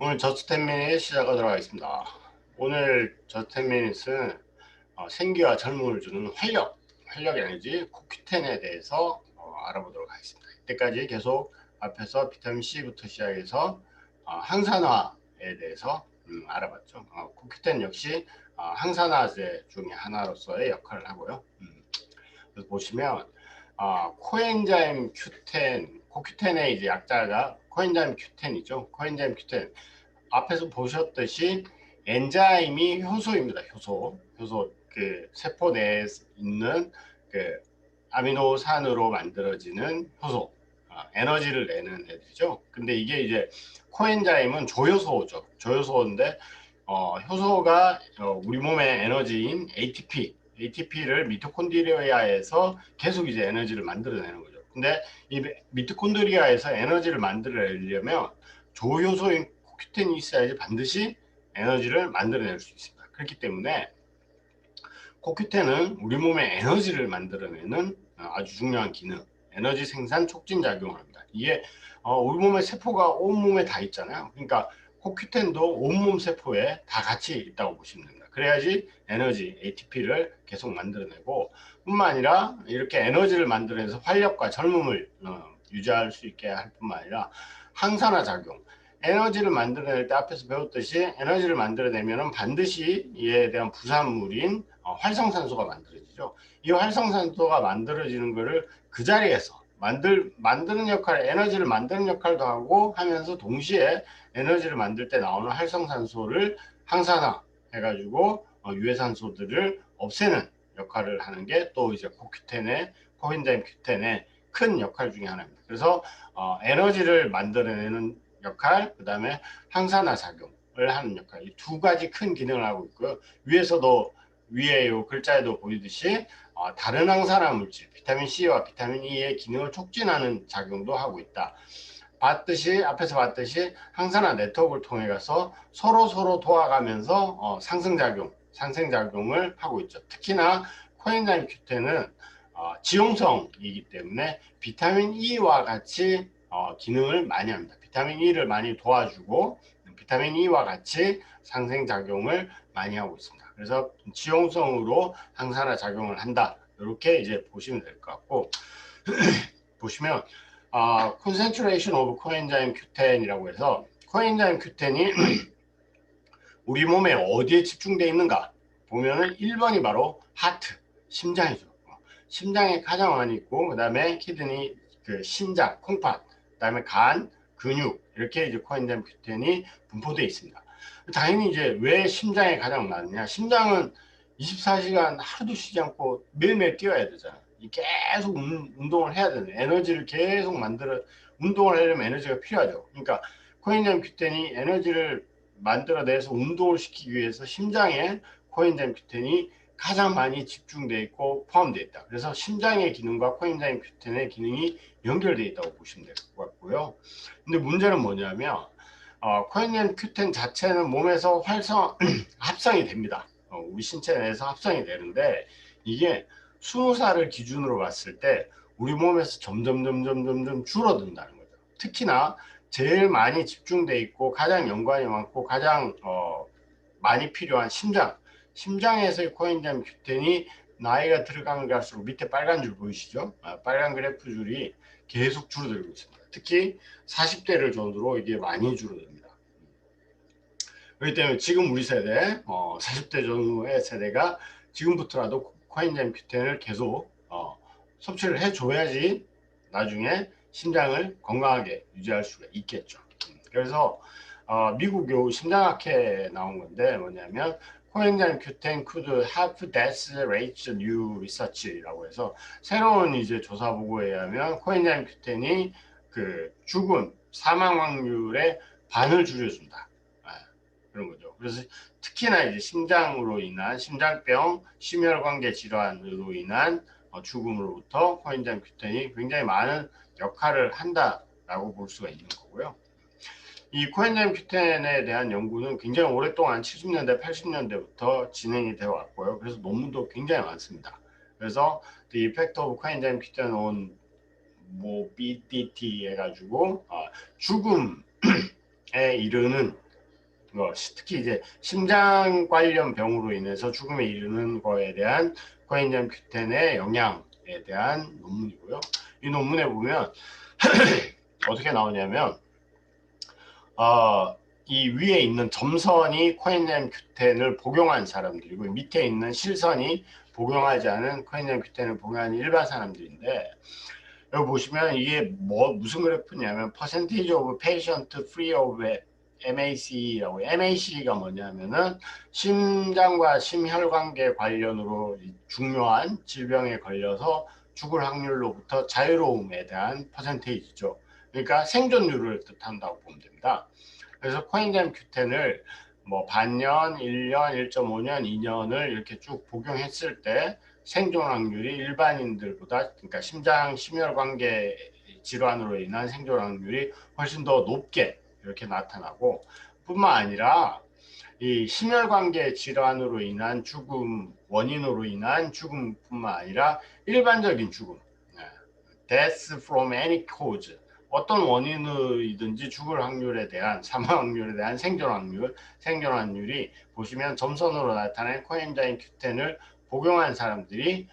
오늘 저스트 10미닛 시작하도록 하겠습니다. 오늘 저스트 10미닛은 생기와 젊음을 주는 활력 에너지 코큐텐에 대해서 알아보도록 하겠습니다. 이때까지 계속 앞에서 비타민 C부터 시작해서 항산화에 대해서 알아봤죠. 코큐텐 역시 항산화제 중에 하나로서의 역할을 하고요. 그래서 보시면 코엔자임 Q10, 코큐텐의 이제 약자가 코엔자임 Q10이죠. 코엔자임 Q10. 앞에서 보셨듯이 엔자임이 효소입니다. 효소 그 세포 내에 있는 그 아미노산으로 만들어지는 효소, 에너지를 내는 애들이죠. 근데 이게 이제 코엔자임은 조효소죠. 조효소인데 효소가 우리 몸의 에너지인 ATP를 미토콘드리아에서 계속 이제 에너지를 만들어내는 거죠. 근데 이 미토콘드리아에서 에너지를 만들어내려면 조효소인 코큐텐이 있어야지 반드시 에너지를 만들어낼 수 있습니다. 그렇기 때문에 코큐텐은 우리 몸의 에너지를 만들어내는 아주 중요한 기능, 에너지 생산 촉진 작용을 합니다. 이게 우리 몸의 세포가 온몸에 다 있잖아요. 그러니까 코큐텐도 온몸 세포에 다 같이 있다고 보시면 됩니다. 그래야지 에너지, ATP를 계속 만들어내고 뿐만 아니라 이렇게 에너지를 만들어내서 활력과 젊음을 유지할 수 있게 할 뿐만 아니라 항산화 작용, 에너지를 만들어낼 때 앞에서 배웠듯이 에너지를 만들어내면 반드시 이에 대한 부산물인 활성산소가 만들어지죠. 이 활성산소가 만들어지는 것을 그 자리에서 만드는 역할, 에너지를 만드는 역할도 하고 하면서 동시에 에너지를 만들 때 나오는 활성산소를 항산화 해가지고 유해산소들을 없애는 역할을 하는 게 또 이제 코엔자임 Q10의 큰 역할 중에 하나입니다. 그래서 에너지를 만들어내는 역할, 그 다음에 항산화 작용을 하는 역할, 이 두 가지 큰 기능을 하고 있고요. 위에 요 글자에도 보이듯이 다른 항산화 물질, 비타민 C와 비타민 E의 기능을 촉진하는 작용도 하고 있다. 앞에서 봤듯이 항산화 네트워크를 통해 가서 서로 도와가면서 상생작용을 하고 있죠. 특히나 코엔자임 Q10은 지용성이기 때문에 비타민 E와 같이 기능을 많이 합니다. 비타민 E를 많이 도와주고 비타민 E와 같이 상생작용을 많이 하고 있습니다. 그래서 지용성으로 항산화 작용을 한다. 이렇게 이제 보시면 될 것 같고 보시면 concentration of coenzyme Q10이라고 해서 코엔자임 Q10이 우리 몸에 어디에 집중되어 있는가 보면은 1번이 바로 하트, 심장이죠. 심장에 가장 많이 있고 그 다음에 키드니, 그 신장, 콩팥, 그 다음에 간, 근육 이렇게 이제 코엔자임 Q10이 분포되어 있습니다. 당연히 이제 왜 심장에 가장 많냐? 심장은 24시간 하루도 쉬지 않고 매일매일 뛰어야 되잖아. 계속 운동을 해야 되는 에너지를 계속 운동을 하려면 에너지가 필요하죠. 그러니까 코엔자임 Q10이 에너지를 만들어내서 운동을 시키기 위해서 심장에 코엔자임 Q10이 가장 많이 집중되어 있고 포함되어 있다. 그래서 심장의 기능과 코엔자임 Q10의 기능이 연결되어 있다고 보시면 될 것 같고요. 근데 문제는 뭐냐면 코엔자임 Q10 자체는 몸에서 합성이 됩니다. 우리 신체 내에서 합성이 되는데 이게 20살을 기준으로 봤을 때 우리 몸에서 점점 줄어든다는 거죠. 특히나 제일 많이 집중돼 있고 가장 연관이 많고 가장 많이 필요한 심장에서의 코엔자임 Q10이 나이가 들어가면 갈수록 밑에 빨간 줄 보이시죠? 빨간 그래프 줄이 계속 줄어들고 있습니다. 특히 40대를 전후로 이게 많이 줄어듭니다. 그렇기 때문에 지금 우리 세대 40대 전후의 세대가 지금부터라도 코엔자임 Q10을 계속 섭취를 해줘야지 나중에 심장을 건강하게 유지할 수가 있겠죠. 그래서 미국 요 심장학회에 나온 건데 뭐냐면 코엔자임 Q10 could have death rates new research라고 해서 새로운 이제 조사 보고에 의하면 코엔자임 Q10이 그 사망 확률의 반을 줄여준다. 그런 거죠. 그래서 특히나 이제 심장으로 인한 심장병, 심혈관계 질환으로 인한 죽음으로부터 코엔자임 Q10이 굉장히 많은 역할을 한다라고 볼 수가 있는 거고요. 이 코엔자임 Q10에 대한 연구는 굉장히 오랫동안 70년대, 80년대부터 진행이 되어 왔고요. 그래서 논문도 굉장히 많습니다. 그래서 The Effect of Coenzyme Q10 on BDT 해가지고 죽음에 이르는 특히 이제 심장 관련 병으로 인해서 죽음에 이르는 거에 대한 코엔자임 Q10의 영향에 대한 논문이고요. 이 논문에 보면 어떻게 나오냐면 이 위에 있는 점선이 코엔자임 Q10을 복용한 사람들이고 밑에 있는 실선이 복용하지 않은 코엔자임 Q10을 복용한 일반 사람들인데 여기 보시면 이게 무슨 그래프냐면 percentage of patient free of MAC라고 MAC가 뭐냐면은 심장과 심혈관계 관련으로 중요한 질병에 걸려서 죽을 확률로부터 자유로움에 대한 퍼센테이지죠. 그러니까 생존율을 뜻한다고 보면 됩니다. 그래서 코엔자임 Q10을 뭐 반년, 1년, 1.5년, 2년을 이렇게 쭉 복용했을 때 생존 확률이 일반인들보다, 그러니까 심장 심혈관계 질환으로 인한 생존 확률이 훨씬 더 높게 이렇게 나타나고, 뿐만 아니라 이 심혈관계 질환으로 인한 죽음, 원인으로 인한 죽음뿐만 아니라 일반적인 죽음, death from any cause, 어떤 원인이든지 죽을 확률에 대한, 사망 확률에 대한 생존 확률이 보시면 점선으로 나타낸 코엔자임 Q10을 복용한 사람들이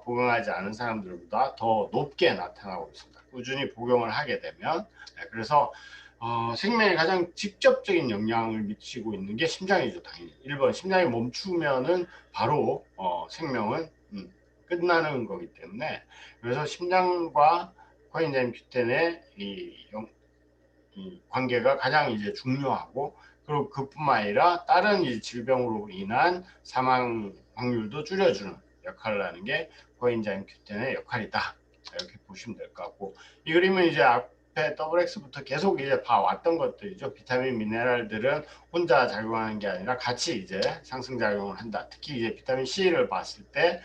복용하지 않은 사람들보다 더 높게 나타나고 있습니다. 꾸준히 복용을 하게 되면. 그래서 생명에 가장 직접적인 영향을 미치고 있는 게 심장이죠. 당연히 1번 심장이 멈추면은 바로 생명은 끝나는 거기 때문에, 그래서 심장과 코엔자임 Q10의 이 관계가 가장 이제 중요하고, 그리고 그뿐만 아니라 다른 이제 질병으로 인한 사망 확률도 줄여주는 역할을 하는 게 코엔자임 Q10의 역할이다. 이렇게 보시면 될 것 같고, 이 그림은 이제 앞에 XX부터 계속 이제 봐왔던 것들이죠. 비타민, 미네랄들은 혼자 작용하는 게 아니라 같이 이제 상승작용을 한다. 특히 이제 비타민 C를 봤을 때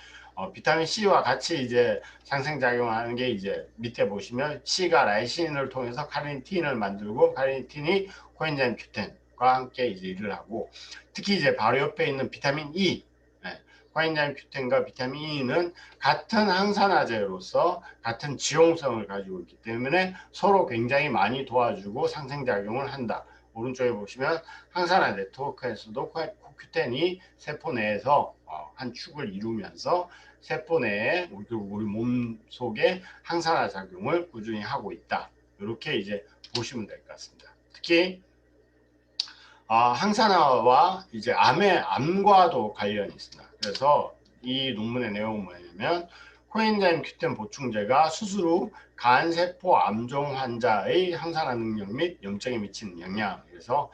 비타민 C와 같이 이제 상생작용하는 게 이제 밑에 보시면 C가 라이신을 통해서 카르니틴을 만들고 카르니틴이 코엔자임 Q10과 함께 이제 일을 하고, 특히 이제 바로 옆에 있는 비타민 E, 코엔자임 Q10과 비타민 E는 같은 항산화제로서 같은 지용성을 가지고 있기 때문에 서로 굉장히 많이 도와주고 상생작용을 한다. 오른쪽에 보시면 항산화 네트워크에서도 CoQ10이 세포 내에서 한 축을 이루면서 세포 내에 우리 몸 속에 항산화 작용을 꾸준히 하고 있다. 이렇게 이제 보시면 될 것 같습니다. 특히 항산화와 이제 암과도 관련이 있습니다. 그래서 이 논문의 내용은 뭐냐면 코엔자임 Q10 보충제가 수술 후 간세포 암종 환자의 항산화 능력 및 염증에 미치는 영향. 그래서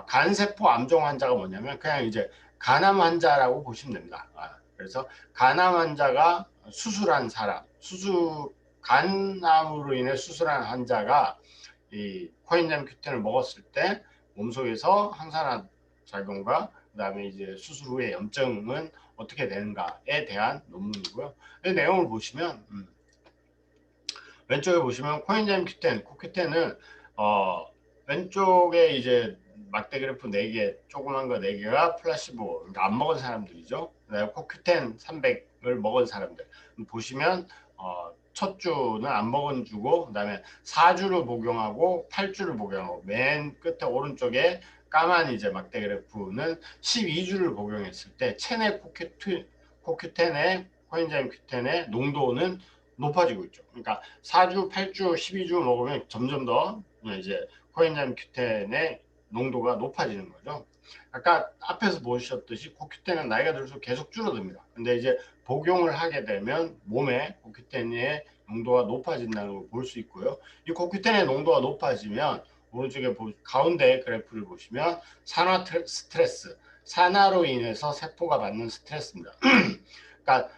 간세포 암종 환자가 뭐냐면 그냥 이제 간암 환자라고 보시면 됩니다. 그래서 간암 환자가 수술한 사람, 간암으로 인해 수술한 환자가 이 코엔자임 Q10을 먹었을 때 몸속에서 항산화 작용과 그다음에 이제 수술 후에 염증은 어떻게 되는가에 대한 논문이고요. 이 내용을 보시면 왼쪽에 보시면 코엔자임 Q10, CoQ10은 왼쪽에 이제 막대 그래프 4개, 조그만 거 4개가 플라시보, 그러니까 안 먹은 사람들이죠. 그다음에 CoQ10 300을 먹은 사람들 보시면 첫 주는 안 먹은 주고, 그다음에 4주를 복용하고 8주를 복용하고, 맨 끝에 오른쪽에 까만 이제 막대 그래프는 12주를 복용했을 때 체내 CoQ10의 코엔자임 Q10의 농도는 높아지고 있죠. 그러니까 4주, 8주, 12주 먹으면 점점 더 이제 코엔자임 Q10의 농도가 높아지는 거죠. 아까 앞에서 보셨듯이 CoQ10은 나이가 들수록 계속 줄어듭니다. 근데 이제 복용을 하게 되면 몸에 CoQ10의 농도가 높아진다는 걸 볼 수 있고요. 이 CoQ10의 농도가 높아지면 오른쪽에 가운데 그래프를 보시면 산화 스트레스, 산화로 인해서 세포가 받는 스트레스입니다. 그러니까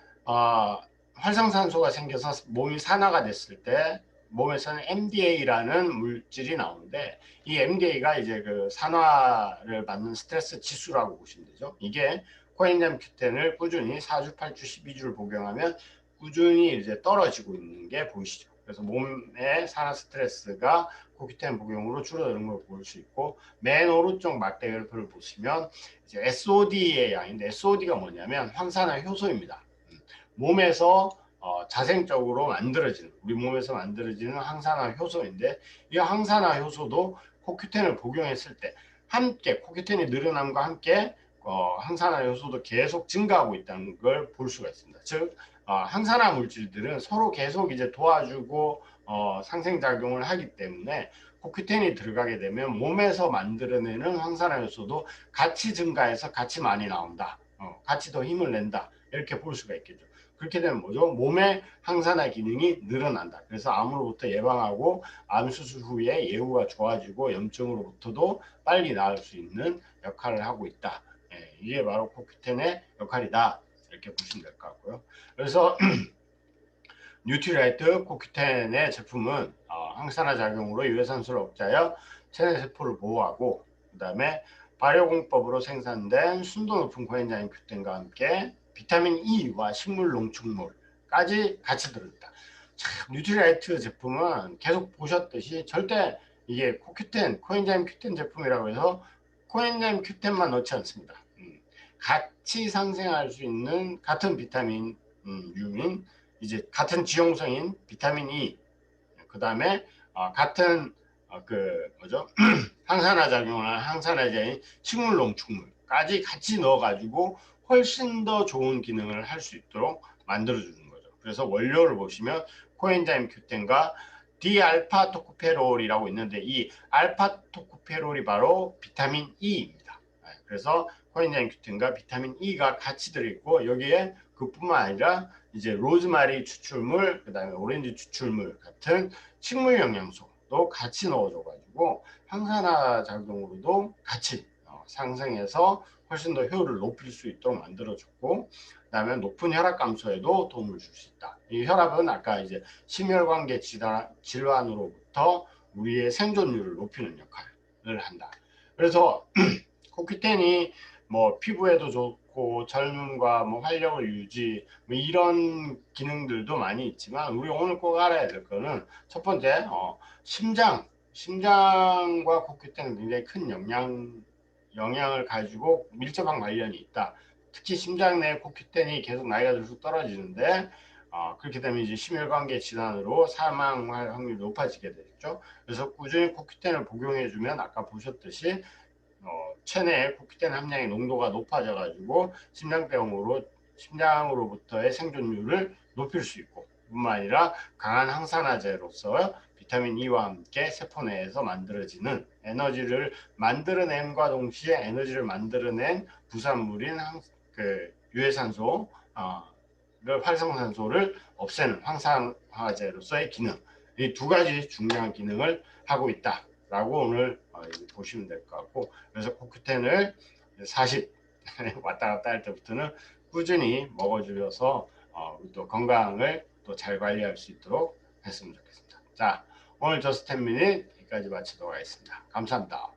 활성산소가 생겨서 몸이 산화가 됐을 때 몸에서는 MDA라는 물질이 나오는데, 이 MDA가 이제 그 산화를 받는 스트레스 지수라고 보시면 되죠. 이게 코엔자임 Q10을 꾸준히 4주, 8주, 12주를 복용하면 꾸준히 이제 떨어지고 있는 게 보이시죠. 그래서 몸의 산화 스트레스가 CoQ10 복용으로 줄어드는 걸 볼 수 있고, 맨 오른쪽 막대 그래프를 보시면 이제 SOD의 양인데, SOD가 뭐냐면 황산화 효소입니다. 몸에서 자생적으로 만들어지는, 우리 몸에서 만들어지는 항산화 효소인데, 이 항산화 효소도 CoQ10을 복용했을 때 함께 코큐텐이 늘어남과 함께 항산화 요소도 계속 증가하고 있다는 걸 볼 수가 있습니다. 즉 항산화 물질들은 서로 계속 이제 도와주고 상생작용을 하기 때문에 코큐텐이 들어가게 되면 몸에서 만들어내는 항산화 요소도 같이 증가해서 같이 많이 나온다. 같이 더 힘을 낸다. 이렇게 볼 수가 있겠죠. 그렇게 되면 뭐죠? 몸의 항산화 기능이 늘어난다. 그래서 암으로부터 예방하고 암 수술 후에 예후가 좋아지고 염증으로부터도 빨리 나을 수 있는 역할을 하고 있다. 이게 바로 코큐텐의 역할이다. 이렇게 보시면 될 것 같고요. 그래서 뉴트리라이트 코큐텐의 제품은 항산화 작용으로 유해산소를 억제하여 체내 세포를 보호하고, 그 다음에 발효공법으로 생산된 순도 높은 코엔자임 큐텐과 함께 비타민 E와 식물 농축물까지 같이 들어있다. 뉴트리라이트 제품은 계속 보셨듯이 절대 이게 코엔자임 큐텐 제품이라고 해서 코엔자임 큐텐만 넣지 않습니다. 같이 상생할 수 있는 같은 비타민 유인, 이제 같은 지용성인 비타민 E, 그 다음에 같은 항산화 작용을 하는 항산화제인 식물 농축물까지 같이 넣어가지고 훨씬 더 좋은 기능을 할 수 있도록 만들어주는 거죠. 그래서 원료를 보시면 코엔자임 큐텐과 디알파 토코페롤이라고 있는데, 이 알파 토코페롤이 바로 비타민 E입니다. 그래서 코엔자임 큐텐과 비타민 E가 같이 들어있고, 여기에 그뿐만 아니라 이제 로즈마리 추출물, 그 다음에 오렌지 추출물 같은 식물 영양소도 같이 넣어줘가지고 항산화 작용으로도 같이 상승해서 훨씬 더 효율을 높일 수 있도록 만들어줬고, 그 다음에 높은 혈압 감소에도 도움을 줄 수 있다. 이 혈압은 아까 이제 심혈관계 질환으로부터 우리의 생존율을 높이는 역할을 한다. 그래서 코큐텐이 뭐 피부에도 좋고 젊음과 뭐 활력을 유지, 뭐 이런 기능들도 많이 있지만, 우리 오늘 꼭 알아야 될 거는 첫 번째 심장과 코큐텐은 굉장히 큰 영향을 가지고 밀접한 관련이 있다. 특히 심장 내 코큐텐이 계속 나이가 들수록 떨어지는데, 그렇게 되면 이제 심혈관계 질환으로 사망할 확률이 높아지게 되겠죠. 그래서 꾸준히 코큐텐을 복용해주면 아까 보셨듯이 체내에 코큐텐 함량의 농도가 높아져 가지고 심장으로부터의 생존율을 높일 수 있고, 뿐만 아니라 강한 항산화제로서 비타민 E와 함께 세포 내에서 만들어지는 에너지를 만들어냄과 동시에 에너지를 만들어낸 부산물인 유해산소, 활성산소를 없애는 항산화제로서의 기능, 이 두 가지 중요한 기능을 하고 있다 라고 오늘 보시면 될 것 같고, 그래서 코큐텐을 40 왔다 갔다 할 때부터는 꾸준히 먹어주셔서 또 건강을 또 잘 관리할 수 있도록 했으면 좋겠습니다. 자, 오늘 저스트 10미닛 여기까지 마치도록 하겠습니다. 감사합니다.